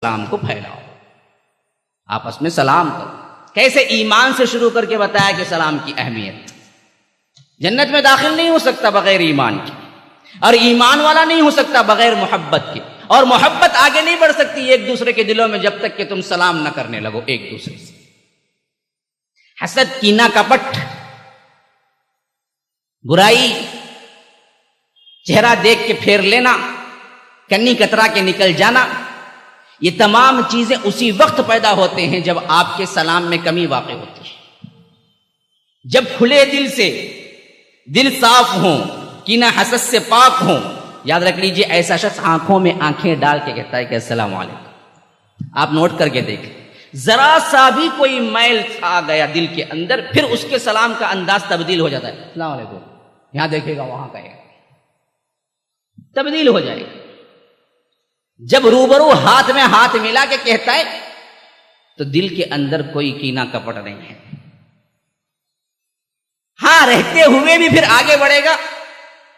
سلام کو پھیلاؤ، آپس میں سلام کرو۔ کیسے؟ ایمان سے شروع کر کے بتایا کہ سلام کی اہمیت۔ جنت میں داخل نہیں ہو سکتا بغیر ایمان کے، اور ایمان والا نہیں ہو سکتا بغیر محبت کے، اور محبت آگے نہیں بڑھ سکتی ایک دوسرے کے دلوں میں جب تک کہ تم سلام نہ کرنے لگو ایک دوسرے سے۔ حسد، کینہ، کپٹ، برائی، چہرہ دیکھ کے پھیر لینا، کنی کترا کے نکل جانا، یہ تمام چیزیں اسی وقت پیدا ہوتے ہیں جب آپ کے سلام میں کمی واقع ہوتی ہے۔ جب کھلے دل سے، دل صاف ہوں، کینہ حسد سے پاک ہوں، یاد رکھ لیجئے ایسا شخص آنکھوں میں آنکھیں ڈال کے کہتا ہے کہ السلام علیکم۔ آپ نوٹ کر کے دیکھیں، ذرا سا بھی کوئی میل آ گیا دل کے اندر، پھر اس کے سلام کا انداز تبدیل ہو جاتا ہے۔ السلام علیکم، یہاں دیکھے گا وہاں کہے گا، تبدیل ہو جائے گا۔ جب روبرو ہاتھ میں ہاتھ ملا کے کہتا ہے تو دل کے اندر کوئی کینہ کپٹ نہیں ہے۔ ہاں، رہتے ہوئے بھی پھر آگے بڑھے گا،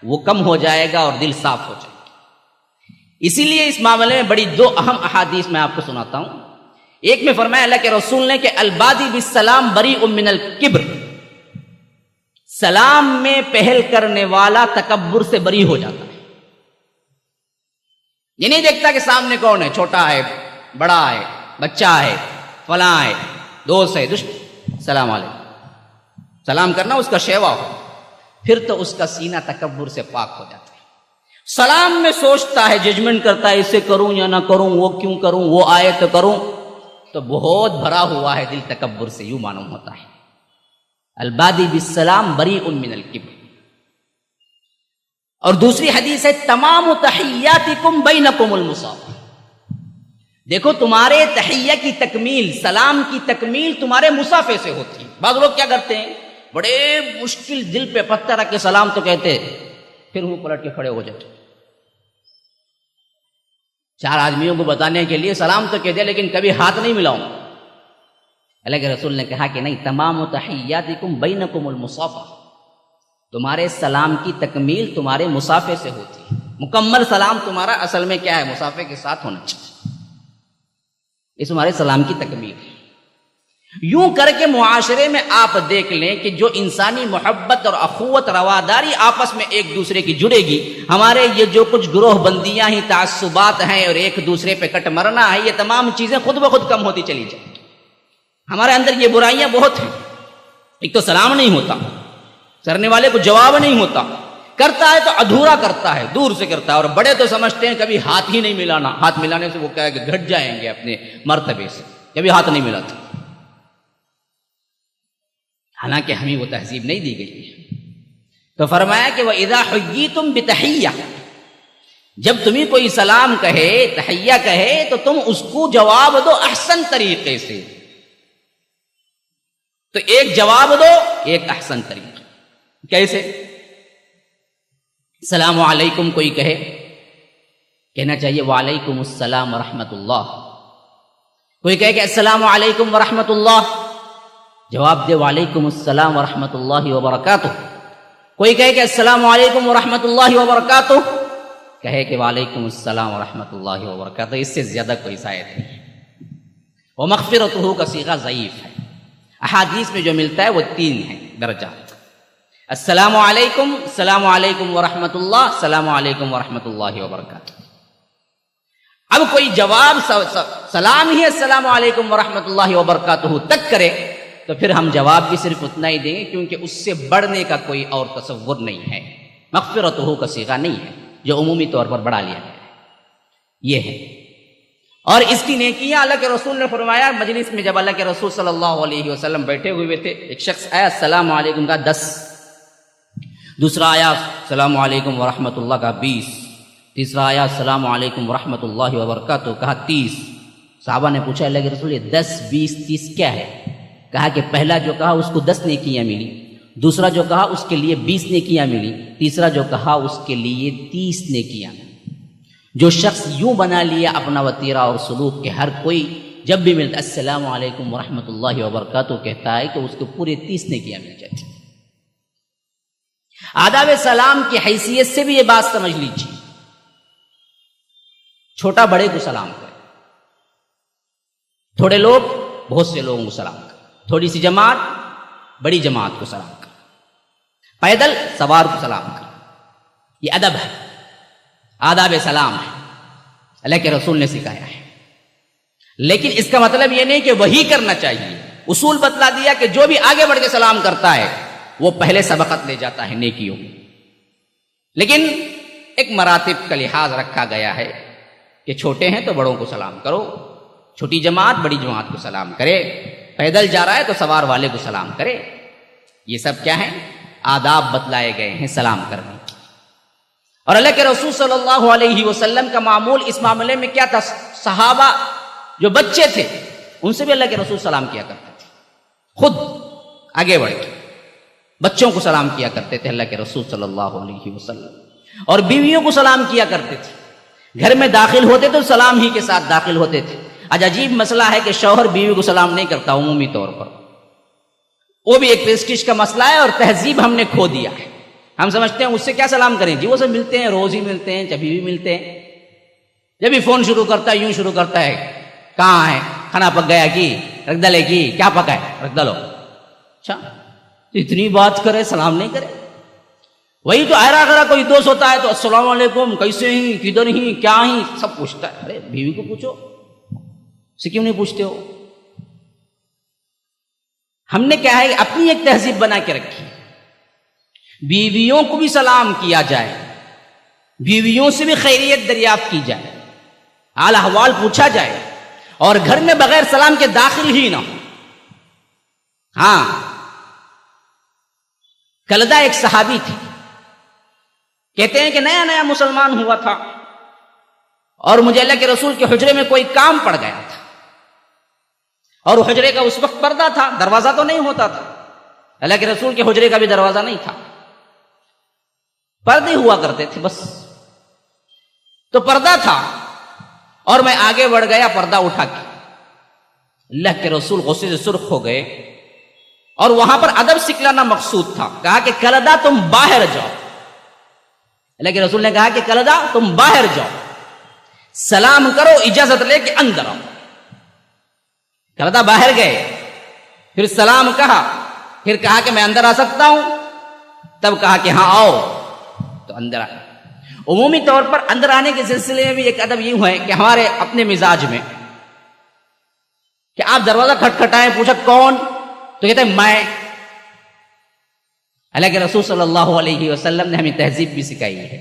وہ کم ہو جائے گا اور دل صاف ہو جائے گا۔ اسی لیے اس معاملے میں بڑی دو اہم احادیث میں آپ کو سناتا ہوں۔ ایک میں فرمایا اللہ کے رسول نے کہ البادی بالسلام بریء من الکبر، سلام میں پہل کرنے والا تکبر سے بری ہو جاتا ہے۔ یہ نہیں دیکھتا کہ سامنے کون ہے، چھوٹا ہے، بڑا ہے، بچہ ہے، فلاں ہے، دوست ہے، دشمن، سلام علیکم، سلام کرنا اس کا شیوا ہو، پھر تو اس کا سینہ تکبر سے پاک ہو جاتا ہے۔ سلام میں سوچتا ہے، ججمنٹ کرتا ہے، اسے کروں یا نہ کروں، وہ کیوں کروں، وہ آئے تو کروں، تو بہت بھرا ہوا ہے دل تکبر سے، یوں معلوم ہوتا ہے۔ البادی بالسلام بریء من الکبر۔ اور دوسری حدیث ہے تمام تحیاتکم بینکم المصافحہ، دیکھو تمہارے تحیہ کی تکمیل، سلام کی تکمیل تمہارے مصافحے سے ہوتی ہے۔ بعض لوگ کیا کرتے ہیں، بڑے مشکل دل پہ پتھر رکھ کے سلام تو کہتے، پھر وہ پلٹ کے کھڑے ہو جاتے، چار آدمیوں کو بتانے کے لیے سلام تو کہہ دیا لیکن کبھی ہاتھ نہیں ملاؤں۔ اللہ کے رسول نے کہا کہ نہیں، تمام تحیاتکم بینکم المصافحہ، تمہارے سلام کی تکمیل تمہارے مصافحے سے ہوتی ہے۔ مکمل سلام تمہارا اصل میں کیا ہے، مصافحے کے ساتھ ہونا چاہیے، یہ تمہارے سلام کی تکمیل ہے۔ یوں کر کے معاشرے میں آپ دیکھ لیں کہ جو انسانی محبت اور اخوت، رواداری آپس میں ایک دوسرے کی جڑے گی، ہمارے یہ جو کچھ گروہ بندیاں ہیں، تعصبات ہیں اور ایک دوسرے پہ کٹ مرنا ہے، یہ تمام چیزیں خود بخود کم ہوتی چلی جائیں۔ ہمارے اندر یہ برائیاں بہت ہیں، ایک تو سلام نہیں ہوتا، کرنے والے کو جواب نہیں ہوتا، کرتا ہے تو ادھورا کرتا ہے، دور سے کرتا ہے، اور بڑے تو سمجھتے ہیں کبھی ہاتھ ہی نہیں ملانا، ہاتھ ملانے سے وہ کہا کہ گھٹ جائیں گے اپنے مرتبے سے، کبھی ہاتھ نہیں ملاتے، حالانکہ ہمیں وہ تہذیب نہیں دی گئی ہے۔ تو فرمایا کہ وَإِذَا حُيِّيتُمْ بِتَحِيَّةٍ، جب تمہیں کوئی سلام کہے، تحیہ کہے، تو تم اس کو جواب دو احسن طریقے سے۔ تو ایک جواب دو، ایک احسن طریقے۔ کیسے؟ السلام علیکم کوئی کہے، کہنا چاہیے وعلیکم السلام ورحمۃ اللہ۔ کوئی کہے کہ السلام علیکم ورحمۃ اللہ، جواب دے وعلیکم السلام ورحمۃ اللہ وبرکاتہ۔ کوئی کہے کہ السلام علیکم ورحمۃ اللہ وبرکاتہ، کہے کہ وعلیکم السلام ورحمۃ اللہ وبرکاتہ، اس سے زیادہ کوئی شاید نہیں۔ ومغفرتہ کا صیغہ ضعیف ہے، احادیث میں جو ملتا ہے وہ 3 ہیں درجات، السلام علیکم، السلام علیکم ورحمۃ اللہ، السلام علیکم ورحمۃ اللہ وبرکاتہ۔ اب کوئی جواب سلام ہی السلام علیکم ورحمۃ اللہ وبرکاتہ تک کرے تو پھر ہم جواب بھی صرف اتنا ہی دیں گے، کیونکہ اس سے بڑھنے کا کوئی اور تصور نہیں ہے، مغفرتہ کا صیغہ نہیں ہے جو عمومی طور پر بڑھا لیا گیا ہے، یہ ہے۔ اور اس کی نیکیاں اللہ کے رسول نے فرمایا، مجلس میں جب اللہ کے رسول صلی اللہ علیہ وسلم بیٹھے ہوئے تھے، ایک شخص آیا، السلام علیکم کا 10، دوسرا آیا السلام علیکم ورحمۃ اللہ کا 20، تیسرا آیا السلام علیکم ورحمۃ اللہ وبرکاتہ کہا 30۔ صحابہ نے پوچھا اللہ کے رسول یہ 10 20 30 کیا ہے؟ کہا کہ پہلا جو کہا اس کو 10 نیکیاں ملی، دوسرا جو کہا اس کے لیے 20 نیکیاں ملی، تیسرا جو کہا اس کے لیے 30 نیکیاں۔ جو شخص یوں بنا لیا اپنا وتیرہ اور سلوک کہ ہر کوئی جب بھی ملتا السلام علیکم ورحمۃ اللہ وبرکاتہ کہتا ہے کہ اس کو پورے 30 نیکیاں مل جاتی۔ آداب سلام کی حیثیت سے بھی یہ بات سمجھ لیجیے، چھوٹا بڑے کو سلام کرے، تھوڑے لوگ بہت سے لوگوں کو سلام کریں، تھوڑی سی جماعت بڑی جماعت کو سلام کریں، پیدل سوار کو سلام کریں. یہ ادب ہے، آداب سلام ہے، اللہ کے رسول نے سکھایا ہے. لیکن اس کا مطلب یہ نہیں کہ وہی کرنا چاہیے. اصول بتلا دیا کہ جو بھی آگے بڑھ کے سلام کرتا ہے وہ پہلے سبقت لے جاتا ہے نیکیوں. لیکن ایک مراتب کا لحاظ رکھا گیا ہے کہ چھوٹے ہیں تو بڑوں کو سلام کرو، چھوٹی جماعت بڑی جماعت کو سلام کرے، پیدل جا رہا ہے تو سوار والے کو سلام کرے. یہ سب کیا ہے؟ آداب بتلائے گئے ہیں سلام کرنے کی. اور اللہ کے رسول صلی اللہ علیہ وسلم کا معمول اس معاملے میں کیا تھا؟ صحابہ جو بچے تھے ان سے بھی اللہ کے رسول سلام کیا کرتے تھے، خود آگے بڑھ کے بچوں کو سلام کیا کرتے تھے اللہ کے رسول صلی اللہ علیہ وسلم. اور بیویوں کو سلام کیا کرتے تھے. گھر میں داخل ہوتے تو سلام ہی کے ساتھ داخل ہوتے تھے. آج عجیب مسئلہ ہے کہ شوہر بیوی کو سلام نہیں کرتا عمومی طور پر. وہ بھی ایک پریسٹیج کا مسئلہ ہے اور تہذیب ہم نے کھو دیا ہے. ہم سمجھتے ہیں اس سے کیا سلام کریں جی، وہ سب ملتے ہیں، روز ہی ملتے ہیں، جبھی بھی ملتے ہیں. جب بھی فون شروع کرتا ہے یوں شروع کرتا ہے، کہاں ہے، کھانا پک گیا کی، رکھ ڈالے کی، کیا پکا ہے، رکھ ڈالو. اچھا اتنی بات کرے سلام نہیں کرے. وہی تو آئرا کرا کوئی دوست ہوتا ہے تو السلام علیکم، کیسے ہی، کدھر ہی، کیا ہی، سب پوچھتا ہے. ارے بیوی کو پوچھو، اسے کیوں نہیں پوچھتے ہو؟ ہم نے کیا ہے اپنی ایک تہذیب بنا کے رکھی. بیویوں کو بھی سلام کیا جائے، بیویوں سے بھی خیریت دریافت کی جائے، حال احوال پوچھا جائے، اور گھر میں بغیر سلام کے داخل ہی نہ ہو. ہاں کلدہ ایک صحابی تھی، کہتے ہیں کہ نیا نیا مسلمان ہوا تھا اور مجھے اللہ کے رسول کے حجرے میں کوئی کام پڑ گیا تھا، اور حجرے کا اس وقت پردہ تھا، دروازہ تو نہیں ہوتا تھا. اللہ کے رسول کے حجرے کا بھی دروازہ نہیں تھا، پردے ہوا کرتے تھے بس. تو پردہ تھا اور میں آگے بڑھ گیا پردہ اٹھا کے. اللہ کے رسول غصے سے سرخ ہو گئے اور وہاں پر ادب سکھلانا مقصود تھا. کہا کہ کلدہ تم باہر جاؤ. اللہ کے رسول نے کہا کہ کلدہ تم باہر جاؤ، سلام کرو، اجازت لے کے اندر آؤ. کلدہ باہر گئے، پھر سلام کہا، پھر کہا کہ میں اندر آ سکتا ہوں، تب کہا کہ ہاں آؤ، تو اندر آئے. عمومی طور پر اندر آنے کے سلسلے میں بھی ایک ادب یوں ہے کہ ہمارے اپنے مزاج میں کہ آپ دروازہ کھٹکھٹائیں، پوچھا کون، تو کہتے ہیں میں. اللہ کے رسول صلی اللہ علیہ وسلم نے ہمیں تہذیب بھی سکھائی ہے.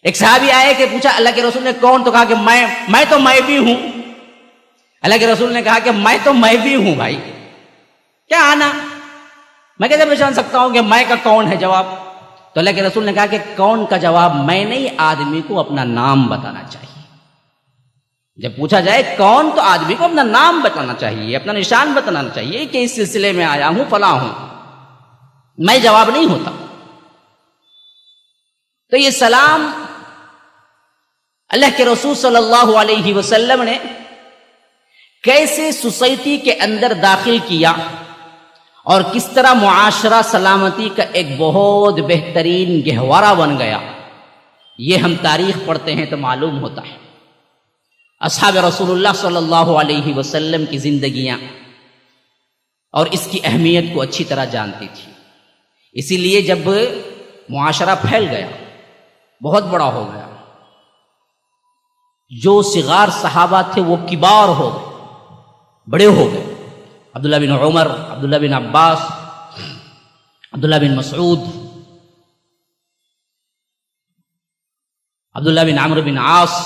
ایک صحابی آئے کہ پوچھا اللہ کے رسول نے کون، تو کہا کہ میں تو میں بھی ہوں. اللہ کے رسول نے کہا کہ میں تو میں بھی ہوں بھائی، کیا آنا، میں کیسے پہچان سکتا ہوں کہ میں کا کون ہے جواب. تو اللہ کے رسول نے کہا کہ کون کا جواب میں نہیں، آدمی کو اپنا نام بتانا چاہیے. جب پوچھا جائے کون تو آدمی کو اپنا نام بتانا چاہیے، اپنا نشان بتانا چاہیے کہ اس سلسلے میں آیا ہوں، فلاں ہوں، میں جواب نہیں ہوتا. تو یہ سلام اللہ کے رسول صلی اللہ علیہ وسلم نے کیسے سوسائٹی کے اندر داخل کیا اور کس طرح معاشرہ سلامتی کا ایک بہت بہترین گہوارہ بن گیا، یہ ہم تاریخ پڑھتے ہیں تو معلوم ہوتا ہے. اصحاب رسول اللہ صلی اللہ علیہ وسلم کی زندگیاں اور اس کی اہمیت کو اچھی طرح جانتی تھی. اسی لیے جب معاشرہ پھیل گیا، بہت بڑا ہو گیا، جو صغار صحابہ تھے وہ کبار ہو گئے، بڑے ہو گئے. عبداللہ بن عمر، عبداللہ بن عباس، عبداللہ بن مسعود، عبداللہ بن عمرو بن عاص،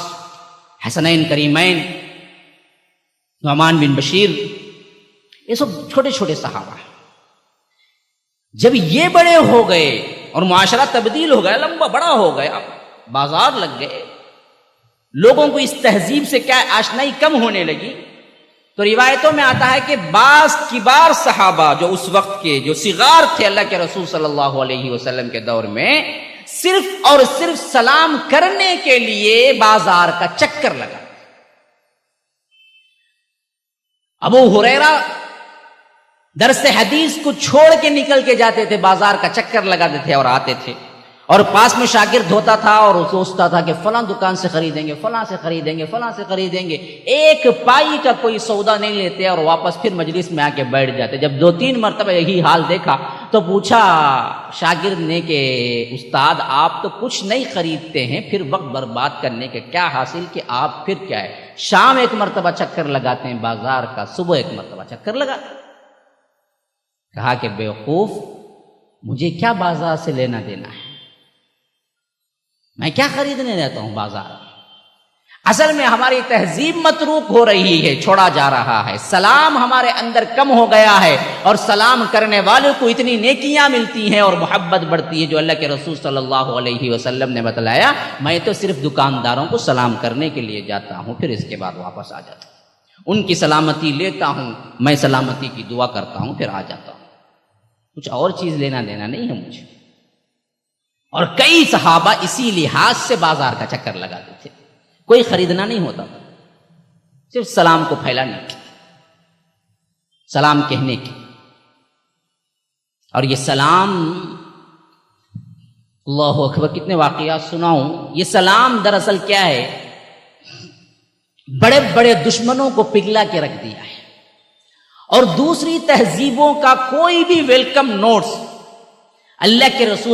حسنین کریمین، نعمان بن بشیر، یہ سب چھوٹے چھوٹے صحابہ ہیں. جب یہ بڑے ہو گئے اور معاشرہ تبدیل ہو گیا، لمبا بڑا ہو گیا، بازار لگ گئے، لوگوں کو اس تہذیب سے کیا آشنائی کم ہونے لگی، تو روایتوں میں آتا ہے کہ بعض کبار صحابہ جو اس وقت کے جو صغار تھے اللہ کے رسول صلی اللہ علیہ وسلم کے دور میں، صرف اور صرف سلام کرنے کے لیے بازار کا چکر لگا. ابو ہریرہ درس حدیث کو چھوڑ کے نکل کے جاتے تھے، بازار کا چکر لگاتے تھے اور آتے تھے. اور پاس میں شاگرد ہوتا تھا اور سوچتا تھا کہ فلاں دکان سے خریدیں گے، فلاں سے خریدیں گے، فلاں سے خریدیں گے، ایک پائی کا کوئی سودا نہیں لیتے اور واپس پھر مجلس میں آ کے بیٹھ جاتے۔ جب 2-3 مرتبہ یہی حال دیکھا تو پوچھا شاگرد نے کہ استاد آپ تو کچھ نہیں خریدتے ہیں، پھر وقت برباد کرنے کے کیا حاصل کہ آپ پھر کیا ہے شام ایک مرتبہ چکر لگاتے ہیں بازار کا، صبح ایک مرتبہ چکر لگاتے ہیں۔ کہا کہ بیوقوف، مجھے کیا بازار سے لینا دینا ہے، میں کیا خریدنے رہتا ہوں بازار میں۔ اصل میں ہماری تہذیب متروک ہو رہی ہے، چھوڑا جا رہا ہے، سلام ہمارے اندر کم ہو گیا ہے، اور سلام کرنے والوں کو اتنی نیکیاں ملتی ہیں اور محبت بڑھتی ہے، جو اللہ کے رسول صلی اللہ علیہ وسلم نے بتلایا، میں تو صرف دکانداروں کو سلام کرنے کے لیے جاتا ہوں، پھر اس کے بعد واپس آ جاتا ہوں، ان کی سلامتی لیتا ہوں، میں سلامتی کی دعا کرتا ہوں، پھر آ جاتا ہوں، کچھ اور چیز لینا دینا نہیں ہے مجھے۔ اور کئی صحابہ اسی لحاظ سے بازار کا چکر لگاتے تھے، کوئی خریدنا نہیں ہوتا تھا، صرف سلام کو پھیلانے کی، سلام کہنے کی۔ اور یہ سلام، اللہ اکبر، کتنے واقعات سناؤں۔ یہ سلام دراصل کیا ہے، بڑے بڑے دشمنوں کو پگھلا کے رکھ دیا ہے، اور دوسری تہذیبوں کا کوئی بھی ویلکم نوٹس اللہ کے رسول